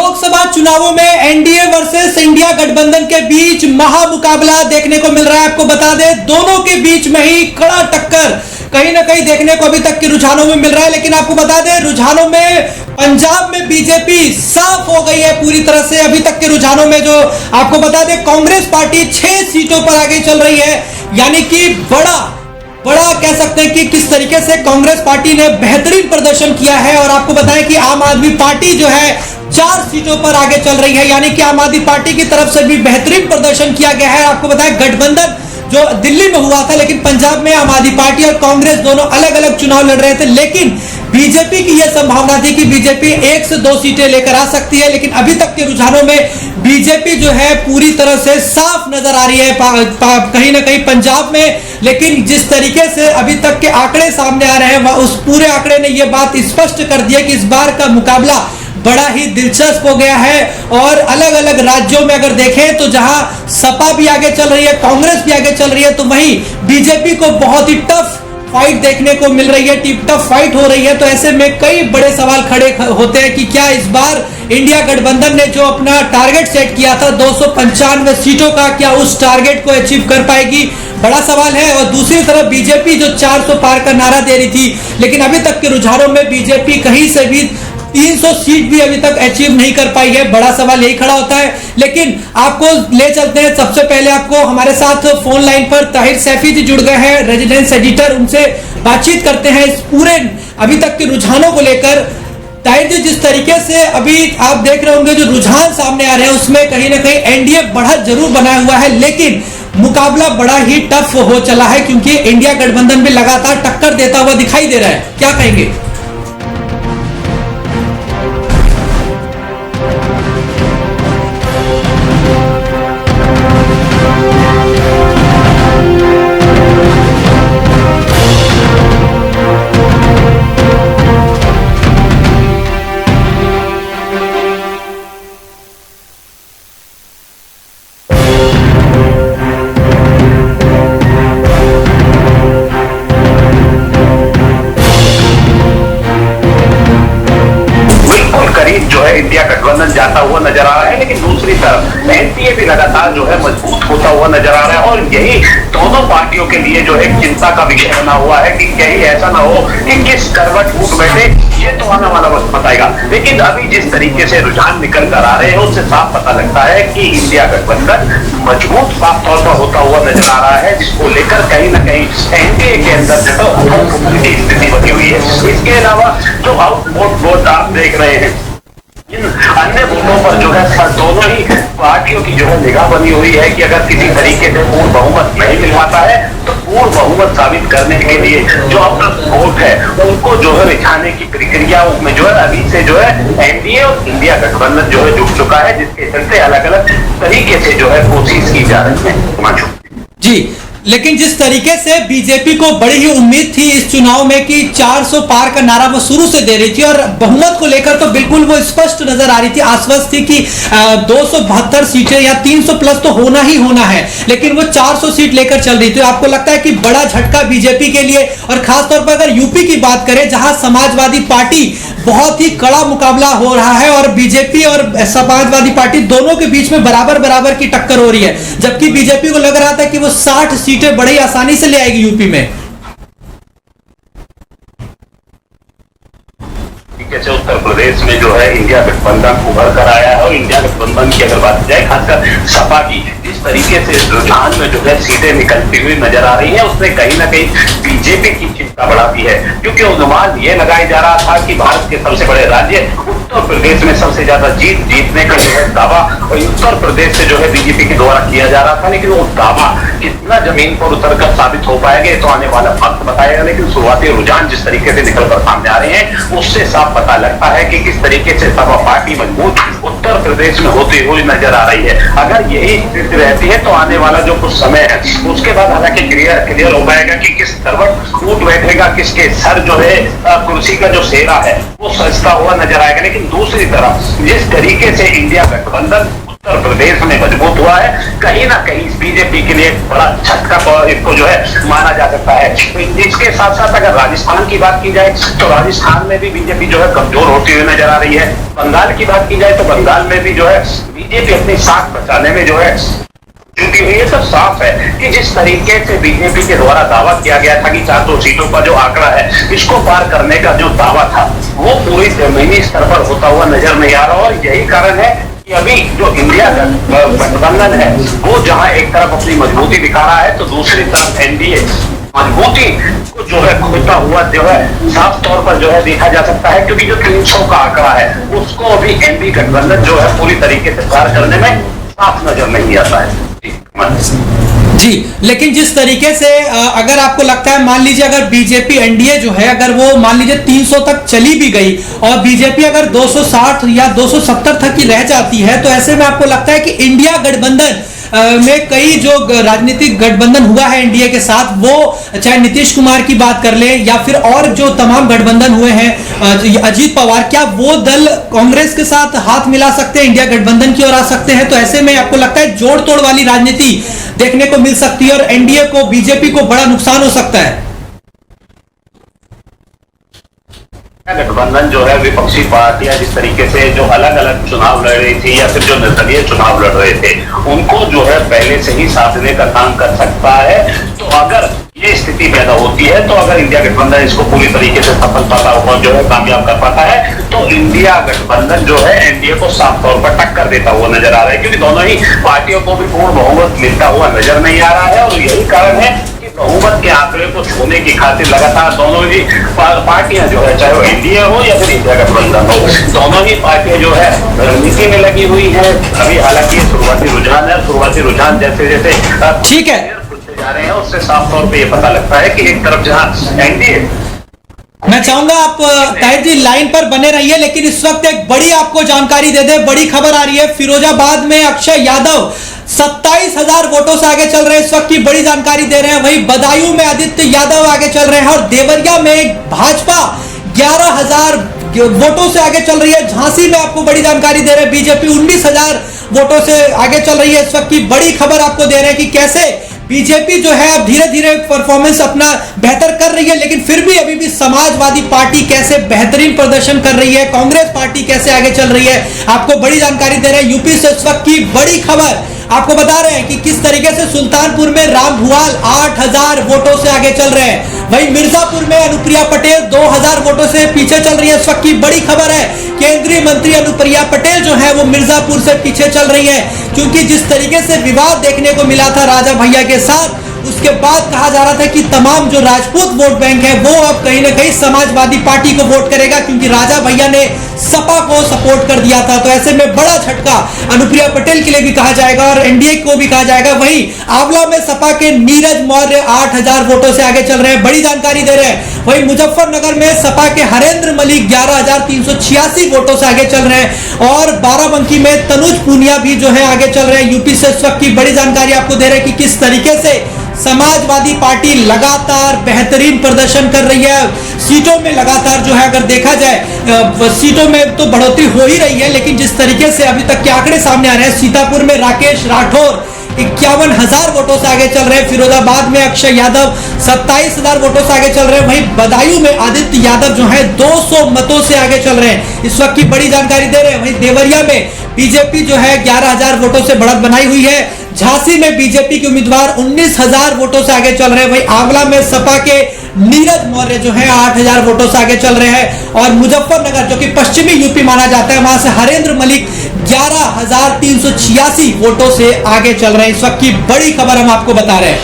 लोकसभा चुनावों में NDA versus India गठबंधन के बीच महामुकाबला देखने को मिल रहा है। आपको बता दें, दोनों के बीच में ही कड़ा टक्कर कहीं ना कहीं देखने को अभी तक के रुझानों में मिल रहा है। लेकिन आपको बता दें, रुझानों में पंजाब में बीजेपी साफ हो गई है पूरी तरह से। अभी तक के रुझानों में जो आपको बता दें, कांग्रेस पार्टी 6 सीटों पर आगे चल रही है, यानी कि बड़ा कह सकते हैं कि किस तरीके से कांग्रेस पार्टी ने बेहतरीन प्रदर्शन किया है। और आपको बताएं कि आम आदमी पार्टी जो है 4 सीटों पर आगे चल रही है, यानी कि आम आदमी पार्टी की तरफ से भी बेहतरीन प्रदर्शन किया गया है। आपको बताएं, गठबंधन जो दिल्ली में हुआ था, लेकिन पंजाब में आम आदमी पार्टी और कांग्रेस दोनों अलग अलग चुनाव लड़ रहे थे। लेकिन बीजेपी की यह संभावना थी कि बीजेपी 1 से 2 सीटें लेकर आ सकती है। लेकिन अभी तक के रुझानों में बीजेपी जो है पूरी तरह से साफ नजर आ रही है कहीं ना कहीं पंजाब में। लेकिन जिस तरीके से अभी तक के आंकड़े सामने आ रहे हैं, उस पूरे आंकड़े ने यह बात स्पष्ट कर दी है कि इस बार का मुकाबला बड़ा ही दिलचस्प हो गया है। और अलग अलग राज्यों में अगर देखें तो जहां सपा भी आगे चल रही है, कांग्रेस भी आगे चल रही है, तो वहीं बीजेपी को बहुत ही टफ फाइट देखने को मिल रही है, टफ फाइट हो रही है। तो ऐसे में कई बड़े सवाल खड़े होते हैं कि क्या इस बार इंडिया गठबंधन ने जो अपना टारगेट सेट किया था 295 सीटों का, क्या उस टारगेट को अचीव कर पाएगी? बड़ा सवाल है। और दूसरी तरफ बीजेपी जो 400 पार का नारा दे रही थी, लेकिन अभी तक के रुझानों में बीजेपी कहीं से भी 300 सीट भी अभी तक अचीव नहीं कर पाई है। बड़ा सवाल यही खड़ा होता है। लेकिन आपको ले चलते हैं, सबसे पहले आपको हमारे साथ फोन लाइन पर ताहिर सैफी जी जुड़ गए हैं, रेजिडेंस एडिटर। उनसे बातचीत करते हैं इस पूरे अभी तक के रुझानों को लेकर। ताहिर जी, जिस तरीके से अभी आप देख रहे होंगे जो रुझान सामने आ रहे हैं, उसमें कहीं ना कहीं एनडीए बढ़त जरूर बनाया हुआ है, लेकिन मुकाबला बड़ा ही टफ हो चला है, क्योंकि इंडिया गठबंधन भी लगातार टक्कर देता हुआ दिखाई दे रहा है। क्या कहेंगे? इंडिया गठबंधन जाता हुआ नजर आ रहा है, लेकिन दूसरी तरफ एनडीए भी लगातार जो है मजबूत होता हुआ नजर आ रहा है। और यही दोनों पार्टियों के लिए जो एक चिंता का विषय बना हुआ है कि कहीं ऐसा ना हो कि किस करवट फूट बैठे, ये तो आने वाला वक्त बताएगा। लेकिन अभी जिस तरीके से रुझान निकल कर आ रहे हैं, उससे साफ पता लगता है कि इंडिया गठबंधन मजबूत साफ तौर पर होता हुआ नजर आ रहा है, जिसको लेकर कहीं ना कहीं एनडीए के अंदर जो है स्थिति बनी हुई है। इसके अलावा जो आउटवोट वोट आप देख रहे हैं, इन अन्य वोटों पर जो है दोनों ही पार्टियों की जो है निगाह बनी हुई है कि अगर किसी तरीके से पूर्ण बहुमत नहीं मिल पाता है, तो पूर्ण बहुमत साबित करने के लिए जो आउट वोट है उनको जो है रिझाने की प्रक्रिया में जो है अभी से जो है एनडीए और इंडिया गठबंधन जो है जुट चुका है, जिसके चलते अलग अलग तरीके से जो है कोशिश की जा रही है। जी, लेकिन जिस तरीके से बीजेपी को बड़ी ही उम्मीद थी इस चुनाव में कि 400 पार का नारा वो शुरू से दे रही थी, और बहुमत को लेकर तो बिल्कुल वो स्पष्ट नजर आ रही थी, आश्वस्त थी कि 272 सीटें या 300 प्लस तो होना ही होना है, लेकिन वो 400 सीट लेकर चल रही थी। आपको लगता है कि बड़ा झटका बीजेपी के लिए, और खासतौर पर अगर यूपी की बात करें, जहां समाजवादी पार्टी बहुत ही कड़ा मुकाबला हो रहा है और बीजेपी और समाजवादी पार्टी दोनों के बीच में बराबर की टक्कर हो रही है, जबकि बीजेपी को लग रहा था कि वो 60 सीटें बड़ी आसानी से ले आएगी यूपी में। जैसे उत्तर प्रदेश में जो है इंडिया गठबंधन उभर कर आया है, और इंडिया गठबंधन की अगर बात जाए खासकर सपा की, जिस तरीके से रुझान में जो है सीटें निकलती हुई नजर आ रही है, उसने कहीं ना कहीं बीजेपी की चिंता बढ़ाती है। क्योंकि अनुमान ये लगाया जा रहा था कि भारत के सबसे बड़े राज्य उत्तर प्रदेश में सबसे ज्यादा जीतने का जो है दावा और उत्तर प्रदेश से जो है बीजेपी के द्वारा किया जा रहा था, लेकिन वो दावा कितना जमीन पर उतरकर साबित हो पाएगा तो आने वाला वक्त बताएगा। लेकिन शुरुआती रुझान जिस तरीके से निकलकर सामने आ रहे हैं, उससे साफ पता लगता है कि किस तरीके से सपा पार्टी मजबूत उत्तर प्रदेश में होती हुई नजर आ रही है। अगर यही स्थिति रहती है तो आने वाला जो कुछ समय है उसके बाद हालांकि क्लियर हो पाएगा कि किस करवट ऊट बैठेगा, किसके सर जो है कुर्सी का जो सेरा है वो सजता हुआ नजर आएगा। लेकिन दूसरी तरफ जिस तरीके से इंडिया गठबंधन उत्तर प्रदेश में मजबूत हुआ है, कहीं ना कहीं बीजेपी के लिए एक बड़ा झटका इसको जो है माना जा सकता है। इसके साथ साथ अगर राजस्थान की बात की जाए तो राजस्थान में भी बीजेपी जो है कमजोर होती हुई नजर आ रही है। बंगाल की बात की जाए तो बंगाल में भी जो है बीजेपी अपनी साख बचाने में जो है, क्योंकि ये सब साफ है कि जिस तरीके से बीजेपी के द्वारा दावा किया गया था कि 400 सीटों का जो आंकड़ा है इसको पार करने का जो दावा था वो पूरी जमीनी स्तर पर होता हुआ नजर नहीं आ रहा। और यही कारण है कि अभी जो इंडिया गठबंधन है वो जहां एक तरफ अपनी मजबूती दिखा रहा है तो दूसरी तरफ एनडीए मजबूती को जो है खोता हुआ जो है साफ तौर पर जो है देखा जा सकता है, क्योंकि जो 300 का आंकड़ा है उसको अभी एनडीए गठबंधन जो है पूरी तरीके से पार करने में साफ नजर नहीं आता है। जी, लेकिन जिस तरीके से अगर आपको लगता है, मान लीजिए अगर बीजेपी एनडीए जो है अगर वो मान लीजिए 300 तक चली भी गई और बीजेपी अगर 260 या 270 तक की रह जाती है, तो ऐसे में आपको लगता है कि इंडिया गठबंधन में कई जो राजनीतिक गठबंधन हुआ है एनडीए के साथ, वो चाहे नीतीश कुमार की बात कर ले या फिर और जो तमाम गठबंधन हुए हैं अजीत पवार, क्या वो दल कांग्रेस के साथ हाथ मिला सकते हैं, इंडिया गठबंधन की ओर आ सकते हैं? तो ऐसे में आपको लगता है जोड़ तोड़ वाली राजनीति देखने को मिल सकती है और एनडीए को, बीजेपी को बड़ा नुकसान हो सकता है? गठबंधन जो है विपक्षी पार्टियां जिस तरीके से जो अलग अलग चुनाव लड़ रही थी या फिर जो निर्दलीय चुनाव लड़ रहे थे उनको जो है पहले से ही साधने का काम कर सकता है। तो अगर ये स्थिति पैदा होती है तो अगर इंडिया गठबंधन इसको पूरी तरीके से सफलता जो है कामयाब कर पाता है तो इंडिया गठबंधन जो है एनडीए को साफ तौर पर टक्कर देता हुआ नजर आ रहा है, क्योंकि दोनों ही पार्टियों को भी पूर्ण बहुमत मिलता हुआ नजर नहीं आ रहा है। और यही कारण है बहुमत के आंकड़े को छूने की खातिर लगातार दोनों ही पार्टियां जो है, चाहे वो एनडीए हो या फिर इंडिया गठबंधन हो, दोनों ही पार्टियां जो है रणनीति में लगी हुई है। अभी हालांकि शुरुआती रुझान जैसे जैसे ठीक है जा रहे हैं उससे साफ तौर पे ये पता लगता है कि एक तरफ जहां एनडीए, मैं चाहूंगा आप ताहिर जी लाइन पर बने रहिए, लेकिन इस वक्त एक बड़ी आपको जानकारी दे दे, बड़ी खबर आ रही है। फिरोजाबाद में अक्षय यादव 27,000 वोटों से आगे चल रहे हैं, इस वक्त की बड़ी जानकारी दे रहे हैं। वहीं बदायूं में आदित्य यादव आगे चल रहे हैं और देवरिया में भाजपा 11,000 वोटों से आगे चल रही है। झांसी में आपको बड़ी जानकारी दे रहे हैं, बीजेपी 19,000 वोटों से आगे चल रही है। इस वक्त की बड़ी खबर आपको दे रहे हैं कि कैसे बीजेपी जो है अब धीरे धीरे परफॉर्मेंस अपना बेहतर कर रही है, लेकिन फिर भी अभी भी समाजवादी पार्टी कैसे बेहतरीन प्रदर्शन कर रही है, कांग्रेस पार्टी कैसे आगे चल रही है, आपको बड़ी जानकारी दे रहे हैं। यूपी से इस वक्त की बड़ी खबर आपको बता रहे हैं कि किस तरीके से सुल्तानपुर में राम भुआल 8,000 वोटों से आगे चल रहे हैं। वहीं मिर्जापुर में अनुप्रिया पटेल 2,000 वोटों से पीछे चल रही है। इस वक्त की बड़ी खबर है, केंद्रीय मंत्री अनुप्रिया पटेल जो है वो मिर्जापुर से पीछे चल रही है, क्योंकि जिस तरीके से विवाद देखने को मिला था राजा भैया के साथ, उसके बाद कहा जा रहा था कि तमाम जो राजपूत वोट बैंक है वो अब कहीं ना कहीं समाजवादी पार्टी को वोट करेगा, क्योंकि राजा भैया ने सपा को सपोर्ट कर दिया था। तो ऐसे में बड़ा झटका अनुप्रिया पटेल के लिए भी कहा जाएगा और एनडीए को भी कहा जाएगा। वहीं आंवला में सपा के नीरज मौर्य 8,000 वोटों से आगे चल रहे हैं, बड़ी जानकारी दे रहे हैं। वहीं मुजफ्फरनगर में सपा के हरेंद्र मलिक 11,386 वोटों से आगे चल रहे हैं और बाराबंकी में तनुज पूनिया भी जो है आगे चल रहे हैं। यूपी से इस वक्त की बड़ी जानकारी आपको दे रहे हैं कि किस तरीके से समाजवादी पार्टी लगातार बेहतरीन प्रदर्शन कर रही है। सीटों में लगातार जो है अगर देखा जाए सीटों में तो बढ़ोतरी हो ही रही है, लेकिन जिस तरीके से अभी तक के आंकड़े सामने आ रहे हैं, सीतापुर में राकेश राठौर 51,000 वोटों से आगे चल रहे हैं। फिरोजाबाद में अक्षय यादव 27,000 वोटों से आगे चल रहे हैं। वहीं बदायूं में आदित्य यादव जो है 200 मतों से आगे चल रहे हैं, इस वक्त की बड़ी जानकारी दे रहे हैं। वहीं देवरिया में बीजेपी जो है 11,000 वोटों से बढ़त बनाई हुई है। झांसी में बीजेपी के उम्मीदवार 19,000 वोटों से आगे चल रहे हैं। वहीं आंवला में सपा के नीरज मौर्य जो है 8,000 वोटों से आगे चल रहे हैं और मुजफ्फरनगर जो कि पश्चिमी यूपी माना जाता है, वहां से हरेंद्र मलिक 11,386 वोटों से आगे चल रहे हैं। इस वक्त की बड़ी खबर हम आपको बता रहे हैं।